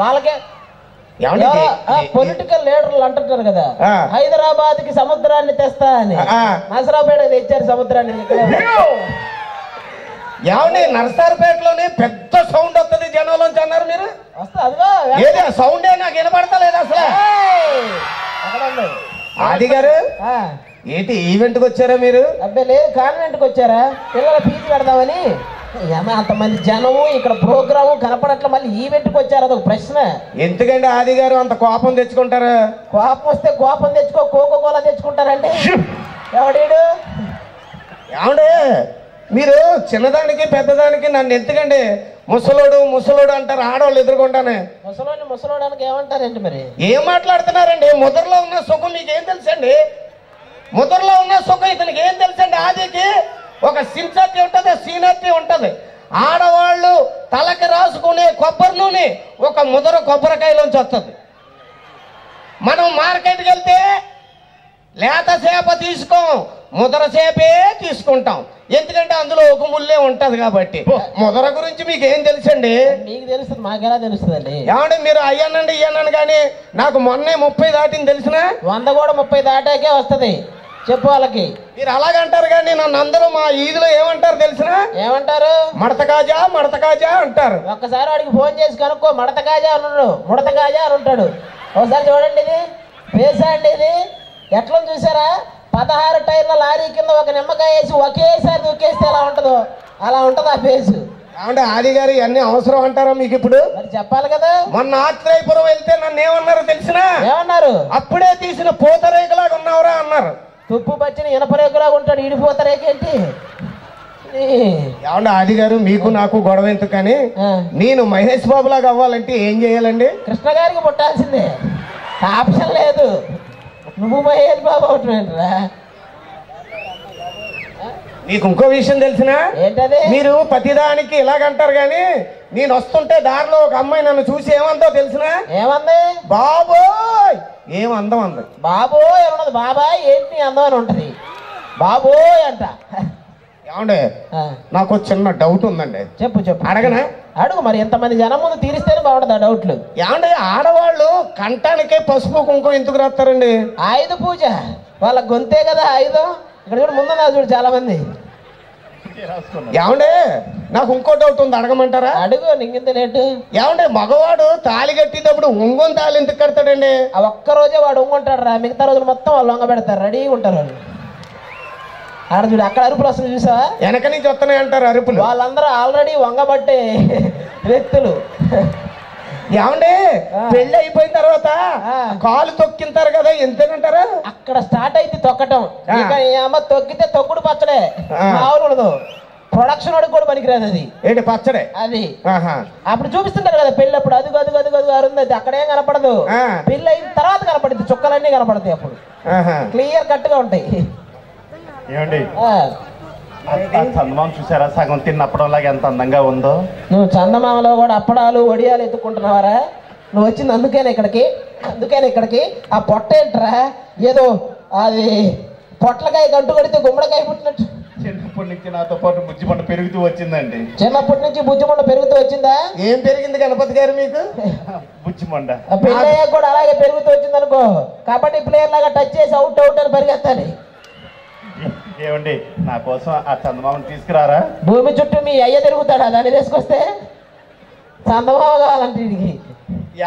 వాళ్ళకే పొలిటికల్ లీడర్లు అంటుంటారు కదా, హైదరాబాద్ కి సముద్రాన్ని తెస్తా అని, నరసరావుపేట తెచ్చారు సముద్రాన్ని. ఏమండి నరసరావుపేటలోనే పెద్ద సౌండ్ వస్తుంది జనంలోంచి అన్నారు మీరు. వస్తుంది సౌండే నాకు వినపడతలేదు అసలు. ఆది గారు ఏంటి ఈవెంట్ కి వచ్చారా మీరు? అబ్బాయి లేదు, కాన్వెంట్ కి వచ్చారా? పిల్లల ఫీజు పెడదామని. అంతమంది జనము ఇక్కడ ప్రోగ్రాము కనపడట్ల, మళ్ళీ ఈవెంట్ కి వచ్చారు, అదొక ప్రశ్న. ఎందుకండి ఆది గారు అంత కోపం తెచ్చుకుంటారు? కోపం వస్తే కోపం తెచ్చుకో, కోకో కోలా తెచ్చుకుంటారండి. ఎవడీడు? ఏమండే మీరు చిన్నదానికి పెద్దదానికి నన్ను ఎందుకండి ముసలోడు ముసలోడు అంటారు ఆడవాళ్ళు ఎదుర్కొంటానే. ముసలోడానికి ఏమంటారండి? మరి ఏం మాట్లాడుతున్నారండి? ముద్రలో ఉన్న సుఖం మీకేం తెలుసండి? ముద్రలో ఉన్న సుఖం ఇతనికి ఏం తెలుసండి? ఆదికి ఒక సిన్సియర్టీ ఉంటుంది, సీనియర్టీ ఉంటుంది. ఆడవాళ్ళు తలకి రాసుకునే కొబ్బరి నూనె ఒక ముదర కొబ్బరికాయలోంచి వస్తుంది. మనం మార్కెట్కి వెళ్తే లేత చేప తీసుకోం, ముదర చేపే తీసుకుంటాం. ఎందుకంటే అందులో ఒక ముల్లే ఉంటది కాబట్టి. ముదర గురించి మీకు ఏం తెలుసండి? మీకు తెలుస్తుంది, మాకెలా తెలుస్తుందండి? ఏమంటే మీరు అయ్యానండి ఇయ్యానని కానీ నాకు మొన్నే 30 దాటిని తెలిసిన 100 కూడా 30 దాటాకే వస్తుంది. చెప్పు వాళ్ళకి. మీరు అలాగంటారు కానీ నన్ను అందరూ మా ఈదులో ఏమంటారు తెలిసిన? ఏమంటారు? మడత కాజా అంటారు. ఒక్కసారి వాడికి ఫోన్ చేసి కనుక్కో, మడత కాజా అన్నాడు, ముడత కాజా అని ఉంటాడు. ఒకసారి చూడండి, ఇది పేసా అండి. ఇది ఎట్లా చూసారా? 16 టైర్ల లారీ కింద ఒక నిమ్మకాయ వేసి ఒకేసారి దూకేస్తే ఎలా ఉంటుందో అలా ఉంటుంది ఆ పేసు. అంటే ఆది గారు ఇవన్నీ అవసరం అంటారా మీకు? ఇప్పుడు మరి చెప్పాలి కదా. మొన్న ఆత్రేయపురం వెళ్తే నన్ను ఏమన్నారు తెలిసిన? ఏమన్నారు? అప్పుడే తీసిన పూతరేకులాగా ఉన్నావురా అన్నారు. తుప్పు పచ్చిన ఇనపరేకులాగా ఉంటాడు, ఇడిపోతరేకేంటి? ఏమంటే ఆది గారు మీకు నాకు గొడవ ఎందుకు కానీ, నేను మహేష్ బాబు లాగా అవ్వాలంటే ఏం చేయాలండి? కృష్ణ గారికి పుట్టాల్సిందే, ఆప్షన్ లేదు. నువ్వు మహేష్ బాబు అవుతున్నారా? మీకు ఇంకో విషయం తెలిసిన? ఏంటది? మీరు ప్రతిదానికి ఇలాగంటారు కానీ నేను వస్తుంటే దారిలో ఒక అమ్మాయి నన్ను చూసి ఏమందో తెలిసిన? ఏమంది? బాబోయ్ ఏం అందం అంది. బాబోయ్ ఏమన్నది? బాబాయ్ ఏంటి అందం అని ఉంటది, బాబోయ్ అంట. ఏమండే నాకు చిన్న డౌట్ ఉందండి. చెప్పు చెప్పు. అడగనా? అడుగు. మరి ఎంతమంది జనం ముందు తీరిస్తేనే బాగుంటుంది ఆ డౌట్లు. ఏమంటే ఆడవాళ్ళు కంటానికే పసుపు కుంకుమ ఎందుకు రాస్తారండి? ఆయుధ పూజ, వాళ్ళ గొంతే కదా ఆయుధం. ఇక్కడ చూడు, ముందు నా చూడు చాలా మంది. ఏమండే నాకు ఇంకో డౌట్ ఉంది, అడగమంటారా? అడుగు, నీకింత లేటు. ఏమంటే మగవాడు తాళి కట్టేటప్పుడు ఒంగొని తాళి ఎందుకు కడతాడండి? ఆ ఒక్కరోజే వాడు ఒంగుంటాడు రా, మిగతా రోజులు మొత్తం వాళ్ళు వంగ పెడతారు, రెడీగా ఉంటారు వాళ్ళు. ఆడ చూడు, అక్కడ అరుపులు వస్తుంది చూసా? వెనక నుంచి వస్తున్నాయి అంటారు అరుపులు. వాళ్ళందరూ ఆల్రెడీ వంగబట్టే వ్యక్తులు. ఏమండి పెళ్లి అయిపోయిన తర్వాత కాలు తొక్కింటారు కదా, ఎంతేనంటారా? అక్కడ స్టార్ట్ అయితే తొక్కటం. అమ్మ తొక్కితే తొక్కుడు పచ్చడే మామూలు ప్రొడక్షన్ వాడికి కూడా పనికిరాదు అది. ఏంటి పచ్చడే అది? అప్పుడు చూపిస్తుంటారు కదా పెళ్ళి అప్పుడు, అదుగు అదుగు అదుగు అదుగు అరుంది, అక్కడేం కనపడదు. పెళ్ళి అయిన తర్వాత కనపడుతుంది, చుక్కలన్నీ కనపడతాయి, అప్పుడు క్లియర్ కట్ గా ఉంటాయి. ఏమండి చందమామ చూసారా? సగం తిన్నప్పడం లాగా ఎంత అందంగా ఉందో. నువ్వు చందమామలో కూడా అప్పడాలు వడియాలు ఎత్తుకుంటున్నావారా? నువ్వు వచ్చింది అందుకేనా ఇక్కడికి? ఆ పొట్ట ఏంట్రా? ఏదో అది పొట్లకాయ గంటు కడితే గుమ్మడికాయ పుట్టినట్టు. చిన్నప్పటి నుంచి నాతో పాటు బుజ్జిమంట పెరుగుతూ వచ్చిందండి. చిన్నప్పటి నుంచి బుజ్జిమంట పెరుగుతూ వచ్చిందా? ఏం పెరిగింది గణపతి గారు మీకు? బుజ్జిమంట. పెళ్ళయ్యాక కూడా అలాగే పెరుగుతూ వచ్చింది అనుకో, కబడ్డీ ప్లేయర్ లాగా టచ్ చేసి అవుట్ అని పరిగెత్తాలి. ఏమండి నా కోసం ఆ చందమామని తీసుకురారా? భూమి చుట్టూ మీ అయ్య తిరుగుతాడా దాన్ని తీసుకొస్తే? చందమామ కావాలంటే వీడికి.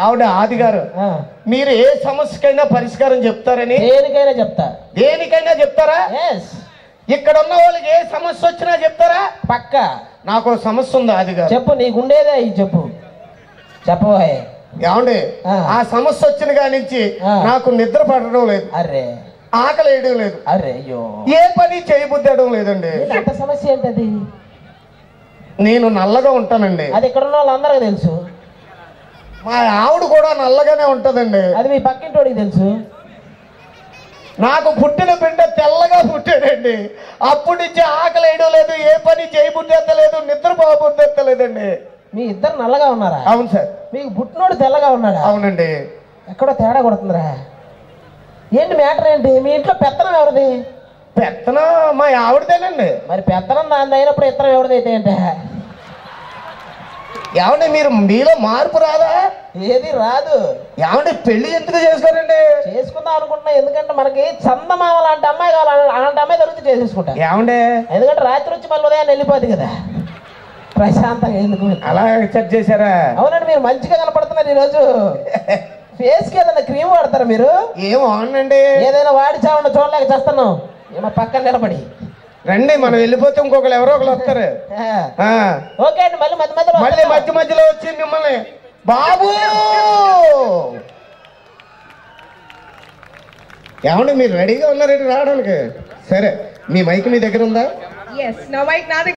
ఆవిడ ఆది గారు మీరు ఏ సమస్యకైనా పరిష్కారం చెప్తారని? దేనికైనా చెప్తారా? ఇక్కడ ఉన్న వాళ్ళకి ఏ సమస్య వచ్చినా చెప్తారా? పక్క. నాకు సమస్య ఉంది ఆది గారు. చెప్పు, నీకుండేదే చెప్పు. చెప్పబోయే. ఏమండి ఆ సమస్య వచ్చిన కాడి నుంచి నాకు నిద్ర పడడం లేదు, అరే ఆకలి వేయడం లేదు, అరే అయ్యో ఏ పని చేయబుద్దడం లేదండి. అంత సమస్య ఏంటది? నేను నల్లగా ఉంటానండి. అది ఇక్కడ ఉన్న వాళ్ళందరికీ తెలుసు. మా ఆవిడ కూడా నల్లగానే ఉంటదండి. అది మీ పక్కింటోడికి తెలుసు. నాకు పుట్టిన బిడ్డ తెల్లగా పుట్టాడండి. అప్పటి నుంచి ఆకలి వేయడం లేదు, ఏ పని చేయబుద్దెత్తలేదు, నిద్రపోబుద్దెత్తలేదండి. మీ ఇద్దరు నల్లగా ఉన్నారా? అవును సార్. మీకు పుట్టినోడు తెల్లగా ఉన్నాడా? అవునండి. ఎక్కడో తేడా కొడుతుందిరా. ఏంటి మ్యాటర్ ఏంటి? మీ ఇంట్లో పెత్తనం ఎవరిది? పెత్తనం మా ఆవిడదేనండి. మరి పెత్తనం దాని అయినప్పుడు ఇత్తనం ఎవరిదైతే ఏంట? ఏమండి మీరు మీలో మార్పు రాదా? ఏది రాదు. ఏమండి పెళ్లి ఎందుకు చేస్తారండి? చేసుకుందాం అనుకుంటున్నా, ఎందుకంటే మనకి చందమామ లాంటి అమ్మాయి కావాలి, అలాంటి అమ్మాయి దొరికితే చేసేసుకుంటా. ఏమండి ఎందుకంటే రాత్రి వచ్చి మళ్ళీ ఉదయాన్ని వెళ్ళిపోద్ది కదా, ప్రశాంతంగా ఎందుకు. అలా సెట్ చేశారా? అవునండి, మీరు మంచిగా కనపడుతున్నారు ఈరోజు. ఫేస్ కి ఏదైనా క్రీమ్ వాడతారా మీరు? ఏం అవునండి, ఏదైనా వాడి చావన్న చూడలేక చేస్తున్నాం ఏమో పక్కన నిలబడి. రండి మనం వెళ్ళిపోతే ఇంకొకరు ఎవరో ఒకరు వస్తారు. ఓకే అండి, మళ్ళీ మళ్ళీ మధ్య మధ్యలో వచ్చి మిమ్మల్ని బాబు ఏమండి మీరు రెడీగా ఉన్నారేంటి రావడానికి? సరే, మీ మైక్ మీ దగ్గర ఉందా? Yes, now mic నా